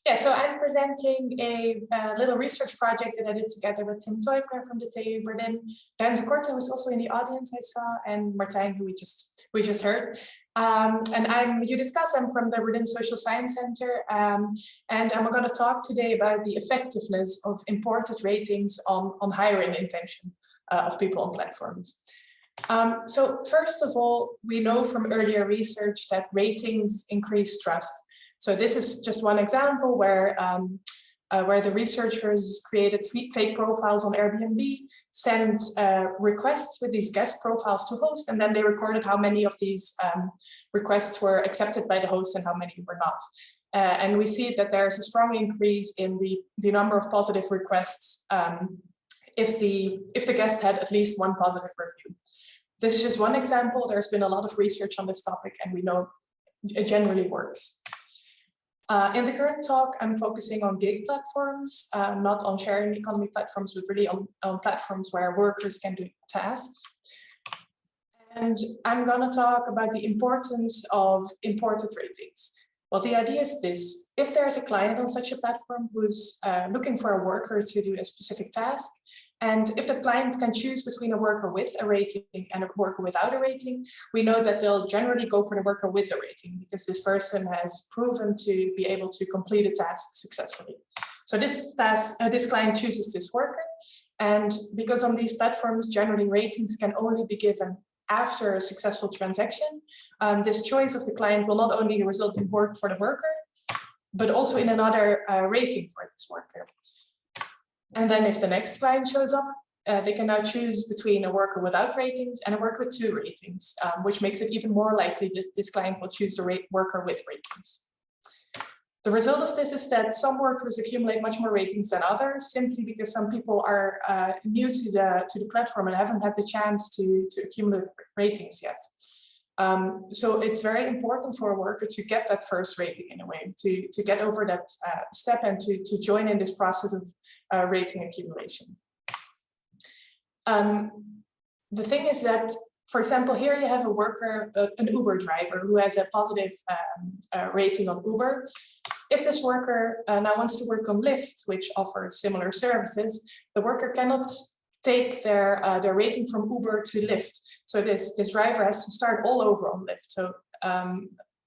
Yeah, so I'm presenting a little research project that I did together with Tim Teubner from the TU Berlin, Dan Korte, who's also in the audience I saw, and Martijn, who we just heard. And I'm Judith Kas, I'm from the Berlin Social Science Center, and I'm going to talk today about the effectiveness of imported ratings on hiring intention of people on platforms. So first of all, we know from earlier research that ratings increase trust. So this is just one example where the researchers created fake profiles on Airbnb, sent requests with these guest profiles to hosts, and then they recorded how many of these requests were accepted by the host and how many were not. And we see that there's a strong increase in the number of positive requests if the guest had at least one positive review. This is just one example. There's been a lot of research on this topic, and we know it generally works. In the current talk, I'm focusing on gig platforms, not on sharing economy platforms, but really on platforms where workers can do tasks. And I'm going to talk about the importance of imported ratings. Well, the idea is this: if there's a client on such a platform who's looking for a worker to do a specific task, and if the client can choose between a worker with a rating and a worker without a rating, we know that they'll generally go for the worker with the rating because this person has proven to be able to complete a task successfully. So this client chooses this worker, and because on these platforms, generally ratings can only be given after a successful transaction, this choice of the client will not only result in work for the worker, but also in another rating for this worker. And then if the next client shows up, they can now choose between a worker without ratings and a worker with 2 ratings, which makes it even more likely that this client will choose the worker with ratings. The result of this is that some workers accumulate much more ratings than others, simply because some people are new to the platform and haven't had the chance to accumulate ratings yet. So it's very important for a worker to get that first rating in a way, to get over that step and to join in this process of rating accumulation. The thing is that, for example, here you have a worker, an Uber driver who has a positive rating on Uber. If this worker now wants to work on Lyft, which offers similar services, the worker cannot take their rating from Uber to Lyft. So this driver has to start all over on Lyft. So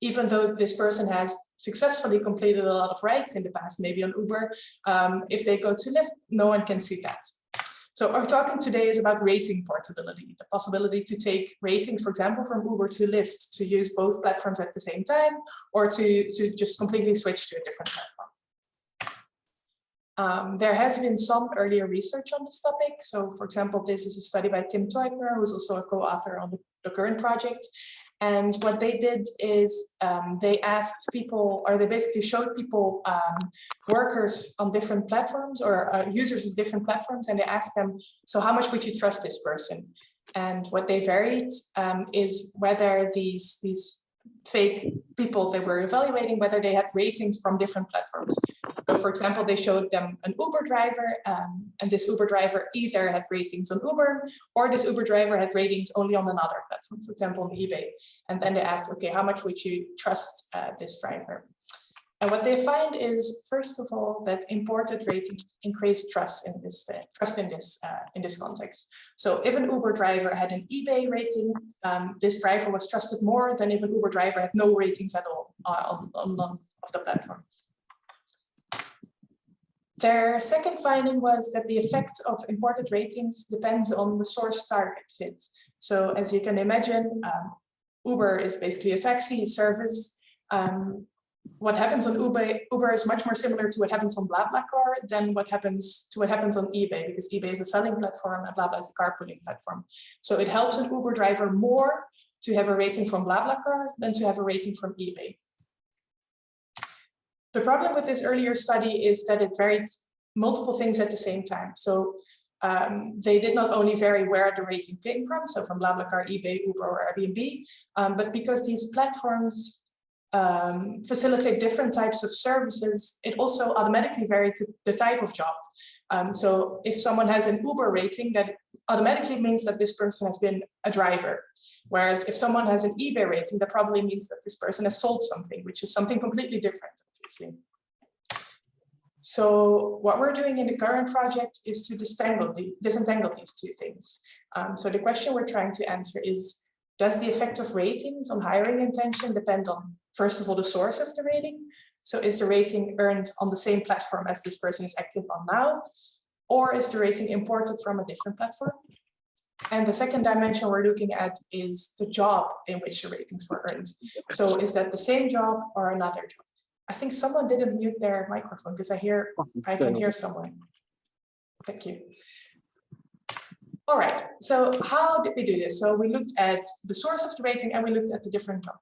even though this person has successfully completed a lot of rides in the past, maybe on Uber, if they go to Lyft, no one can see that. So our talking today is about rating portability, the possibility to take ratings, for example, from Uber to Lyft, to use both platforms at the same time, or to just completely switch to a different platform. There has been some earlier research on this topic. So, for example, this is a study by Tim Teubner, who's also a co-author on the current project. And what they did is they asked people, or they basically showed people workers on different platforms or users of different platforms, and they asked them, so how much would you trust this person? And what they varied is whether these fake people they were evaluating, whether they had ratings from different platforms. So for example, they showed them an Uber driver, and this Uber driver either had ratings on Uber, or this Uber driver had ratings only on another platform, for example, on eBay. And then they asked, okay, how much would you trust this driver? And what they find is, first of all, that imported ratings increase trust in this context. So if an Uber driver had an eBay rating, this driver was trusted more than if an Uber driver had no ratings at all on none of the platforms. Their second finding was that the effect of imported ratings depends on the source target fit. So as you can imagine, Uber is basically a taxi service. What happens on Uber is much more similar to what happens on BlaBlaCar than what happens on eBay, because eBay is a selling platform and BlaBla is a carpooling platform. So it helps an Uber driver more to have a rating from BlaBlaCar than to have a rating from eBay. The problem with this earlier study is that it varied multiple things at the same time. So they did not only vary where the rating came from, so from BlaBlaCar, eBay, Uber, or Airbnb, but because these platforms facilitate different types of services, it also automatically varied to the type of job. So if someone has an Uber rating, that automatically means that this person has been a driver. Whereas if someone has an eBay rating, that probably means that this person has sold something, which is something completely different, obviously. So what we're doing in the current project is to disentangle these two things. So the question we're trying to answer is, does the effect of ratings on hiring intention depend on, first of all, the source of the rating? So is the rating earned on the same platform as this person is active on now? Or is the rating imported from a different platform? And the second dimension we're looking at is the job in which the ratings were earned. So is that the same job or another job? I think someone didn't mute their microphone because I can hear someone. Thank you. All right, so how did we do this? So we looked at the source of the rating and we looked at the different job.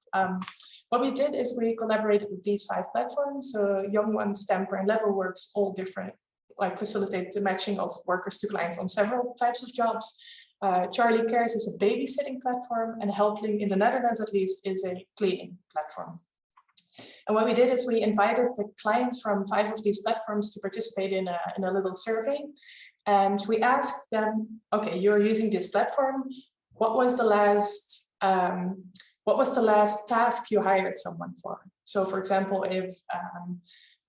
What we did is we collaborated with these 5 platforms. So Young Ones, Stamper, and Levelworks, all different, like facilitate the matching of workers to clients on several types of jobs. Charlie Cares is a babysitting platform, and Helpling, in the Netherlands at least, is a cleaning platform. And what we did is we invited the clients from 5 of these platforms to participate in a little survey. And we asked them, okay, you're using this platform. What was the last task you hired someone for? So for example,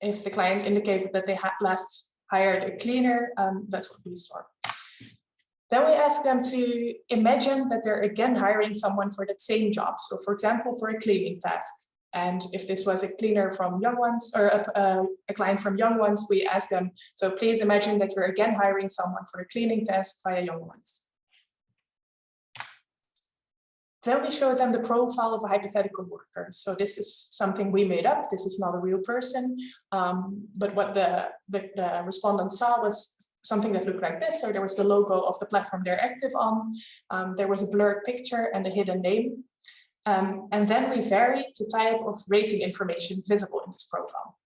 if the client indicated that they had last hired a cleaner, that's what we saw. Then we ask them to imagine that they're again hiring someone for that same job. So for example, for a cleaning task. And if this was a cleaner from Young Ones or a client from Young Ones, we ask them, so please imagine that you're again hiring someone for a cleaning task via Young Ones. Then we show them the profile of a hypothetical worker. So this is something we made up. This is not a real person. But what the respondents saw was something that looked like this. So there was the logo of the platform they're active on. There was a blurred picture and a hidden name. And then we varied the type of rating information visible in this profile.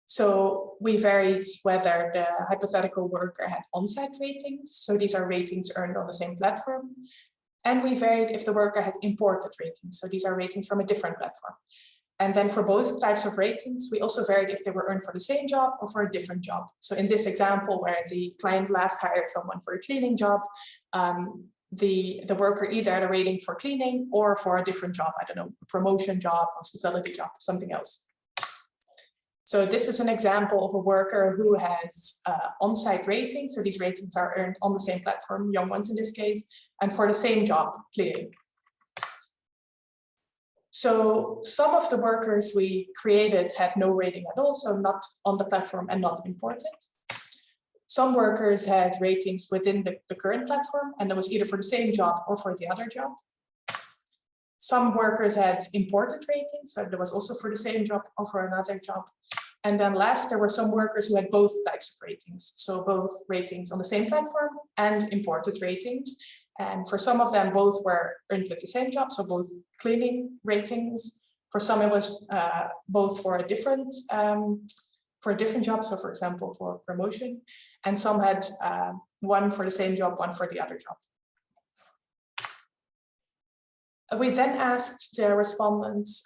So we varied whether the hypothetical worker had on-site ratings. So these are ratings earned on the same platform. And we varied if the worker had imported ratings. So these are ratings from a different platform. And then for both types of ratings, we also varied if they were earned for the same job or for a different job. So in this example, where the client last hired someone for a cleaning job, the worker either had a rating for cleaning or for a different job, I don't know, a promotion job, hospitality job, something else. So this is an example of a worker who has on-site ratings. So these ratings are earned on the same platform, Young Ones in this case, and for the same job, cleaning. So some of the workers we created had no rating at all, so not on the platform and not imported. Some workers had ratings within the current platform, and that was either for the same job or for the other job. Some workers had imported ratings, so that was also for the same job or for another job. And then last, there were some workers who had both types of ratings. So both ratings on the same platform and imported ratings. And for some of them, both were earned with the same job, so both cleaning ratings. For some, it was both for a different job, so for example, for promotion. And some had one for the same job, one for the other job. We then asked the respondents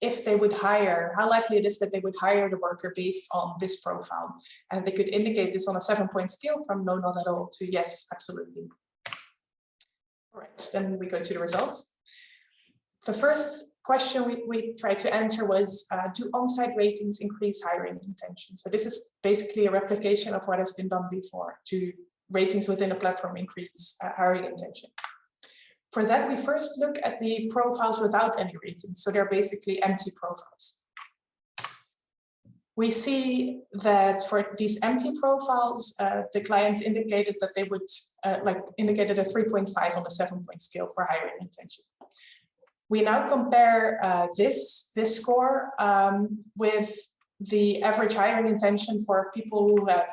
if they would hire, how likely it is that they would hire the worker based on this profile. And they could indicate this on a 7-point scale from no, not at all to yes, absolutely. All right, then we go to the results. The first question we tried to answer was, do on-site ratings increase hiring intention? So this is basically a replication of what has been done before. Do ratings within a platform increase hiring intention? For that, we first look at the profiles without any ratings. So they're basically empty profiles. We see that for these empty profiles, the clients indicated that they would indicated a 3.5 on the 7-point scale for hiring intention. We now compare this score with the average hiring intention for people who have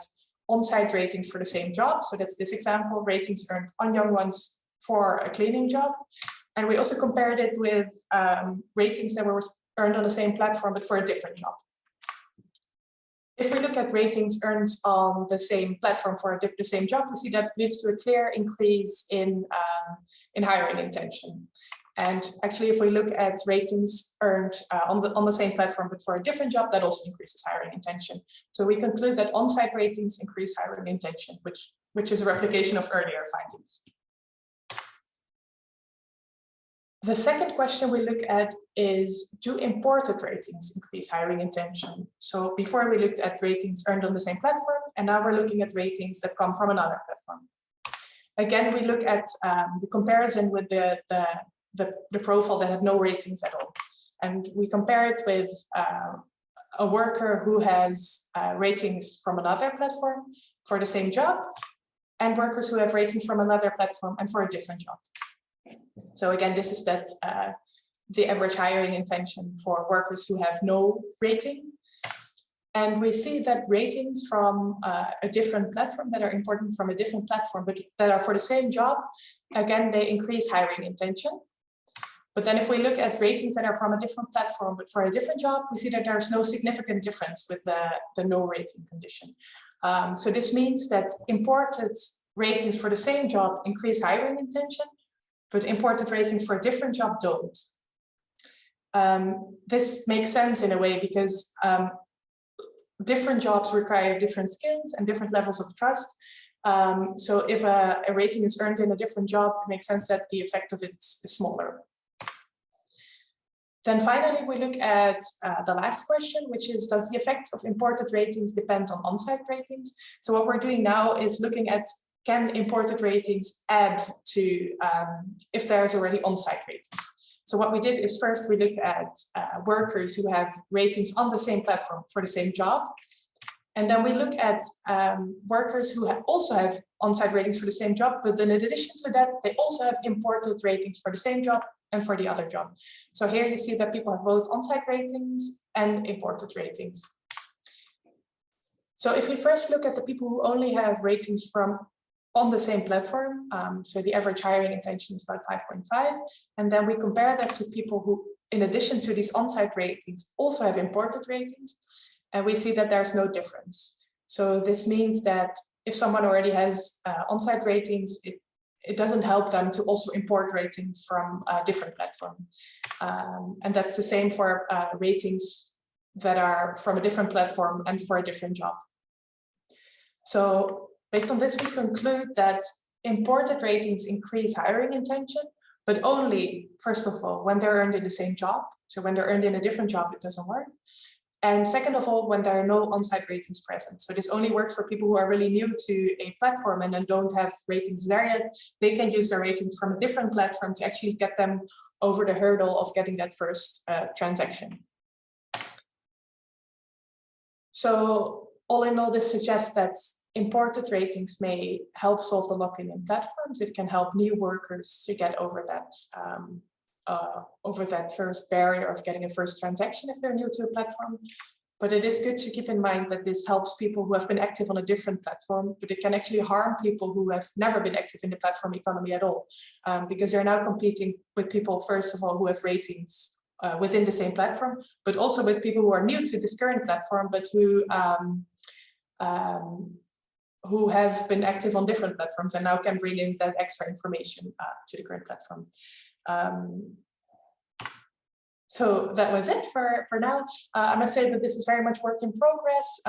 on-site ratings for the same job. So that's this example, ratings earned on Young Ones for a cleaning job. And we also compared it with ratings that were earned on the same platform, but for a different job. If we look at ratings earned on the same platform for the same job, we see that leads to a clear increase in hiring intention. And actually, if we look at ratings earned on the same platform, but for a different job, that also increases hiring intention. So we conclude that on-site ratings increase hiring intention, which is a replication of earlier findings. The second question we look at is, do imported ratings increase hiring intention? So before we looked at ratings earned on the same platform, and now we're looking at ratings that come from another platform. Again, we look at the comparison with the profile that had no ratings at all. And we compare it with a worker who has ratings from another platform for the same job, and workers who have ratings from another platform and for a different job. So again, this is that the average hiring intention for workers who have no rating. And we see that ratings from a different platform that are important from a different platform, but that are for the same job, again, they increase hiring intention. But then if we look at ratings that are from a different platform, but for a different job, we see that there's no significant difference with the no rating condition. So this means that imported ratings for the same job increase hiring intention, but imported ratings for a different job don't. This makes sense in a way because different jobs require different skills and different levels of trust. So if a rating is earned in a different job, it makes sense that the effect of it is smaller. Then finally, we look at the last question, which is, does the effect of imported ratings depend on on-site ratings? So what we're doing now is looking at, can imported ratings add to if there's already on-site ratings? So what we did is first we looked at workers who have ratings on the same platform for the same job. And then we look at workers who also have on-site ratings for the same job, but then in addition to that, they also have imported ratings for the same job and for the other job. So here you see that people have both on-site ratings and imported ratings. So if we first look at the people who only have ratings from on the same platform, so the average hiring intention is about 5.5, and then we compare that to people who, in addition to these on-site ratings, also have imported ratings, and we see that there's no difference. So this means that if someone already has on-site ratings, it doesn't help them to also import ratings from a different platform. And that's the same for ratings that are from a different platform and for a different job. So based on this, we conclude that imported ratings increase hiring intention, but only, first of all, when they're earned in the same job. So when they're earned in a different job, it doesn't work. And second of all, when there are no on-site ratings present. So this only works for people who are really new to a platform and then don't have ratings there yet. They can use their ratings from a different platform to actually get them over the hurdle of getting that first transaction. So all in all, this suggests that imported ratings may help solve the lock-in in platforms. It can help new workers to get over that first barrier of getting a first transaction if they're new to a platform. But it is good to keep in mind that this helps people who have been active on a different platform, but it can actually harm people who have never been active in the platform economy at all, because they're now competing with people, first of all, who have ratings within the same platform, but also with people who are new to this current platform, but who have been active on different platforms and now can bring in that extra information to the current platform. So that was it for now. I must say that this is very much work in progress.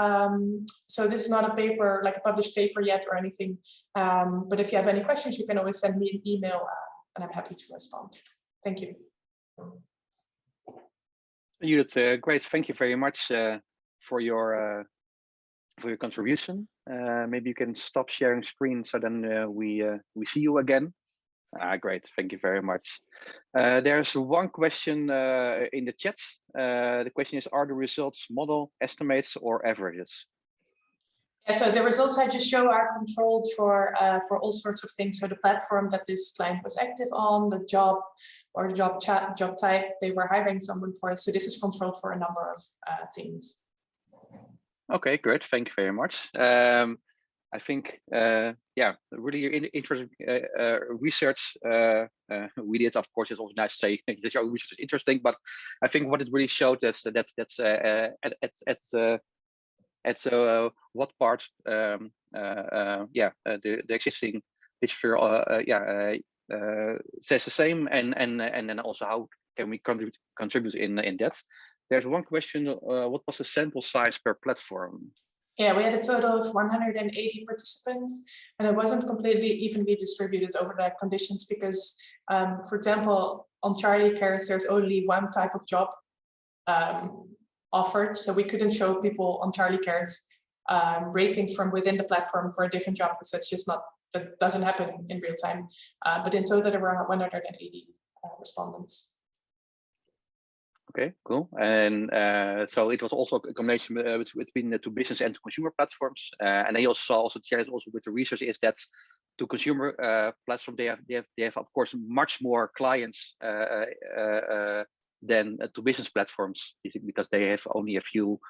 So this is not a paper, like a published paper yet or anything. But if you have any questions, you can always send me an email and I'm happy to respond. Thank you. Judith, great. Thank you very much for your contribution. Maybe you can stop sharing screen so then we see you again. Great, thank you very much. There's one question in the chat. The question is, are the results model, estimates, or averages? Yeah, so the results I just show are controlled for all sorts of things. So the platform that this client was active on, the job or the job type they were hiring someone for. So this is controlled for a number of things. Okay, great. Thank you very much. I think, yeah, really interesting research we did. Of course, it's always nice to say that your research is interesting, but I think what it really showed us that's at what part, yeah, the existing literature, yeah, says the same, and then also how can we contribute in that. There's one question: what was the sample size per platform? Yeah, we had a total of 180 participants, and it wasn't completely evenly distributed over the conditions because, for example, on Charlie Cares, there's only one type of job offered. So we couldn't show people on Charlie Cares ratings from within the platform for a different job, because that's just not, that doesn't happen in real time. But in total, there were 180 respondents. Okay, cool. And so it was also a combination between the to business and to consumer platforms. And I also saw the challenge also with the research is that to consumer platform they have of course much more clients than to business platforms, because they have only a few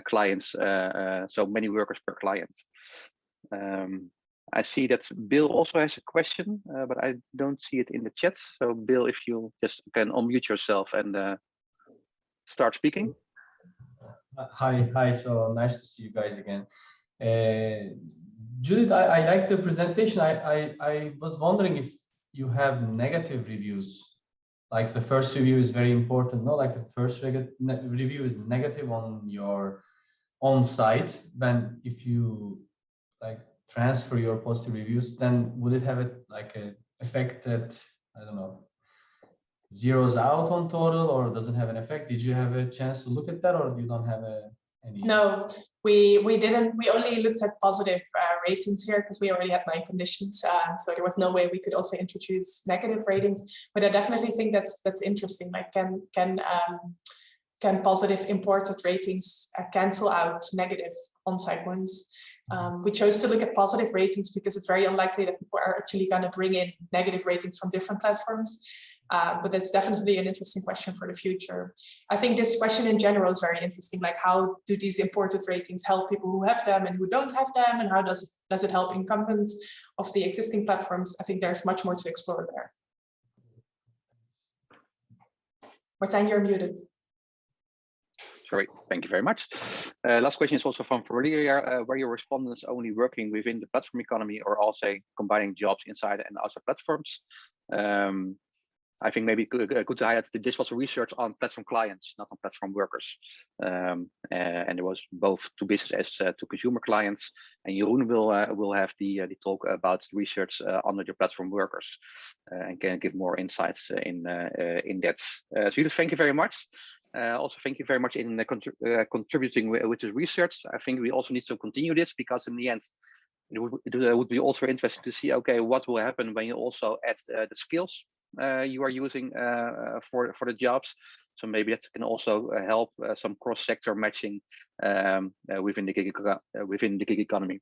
clients, so many workers per client. I see that Bill also has a question, but I don't see it in the chat. So Bill, if you just can unmute yourself and start speaking. Hi, so nice to see you guys again. Judith, I like the presentation. I was wondering if you have negative reviews. Like the first review is very important, no? Like the first review is negative on your own site. Then if you like transfer your positive reviews, then would it have an effect that, I don't know, zeros out on total, or doesn't have an effect? Did you have a chance to look at that, or you don't have any? No, we didn't. We only looked at positive ratings here because we already had 9 conditions. So there was no way we could also introduce negative ratings. But I definitely think that's interesting. Like, can positive imported ratings cancel out negative on-site ones? We chose to look at positive ratings because it's very unlikely that people are actually going to bring in negative ratings from different platforms. But that's definitely an interesting question for the future. I think this question in general is very interesting. Like, how do these imported ratings help people who have them and who don't have them? And how does it help incumbents of the existing platforms? I think there's much more to explore there. Martijn, you're muted. Sorry, thank you very much. Last question is also from earlier, were your respondents only working within the platform economy or also combining jobs inside and outside platforms? I think maybe good to highlight that this was a research on platform clients, not on platform workers. And it was both to business as to consumer clients. And Jeroen will have the talk about research under the platform workers and can give more insights in that. So Judith, thank you very much. Also, thank you very much in contributing with the research. I think we also need to continue this, because in the end, it would be also interesting to see, okay, what will happen when you also add the skills you are using for the jobs. So maybe that can also help some cross-sector matching within the gig economy.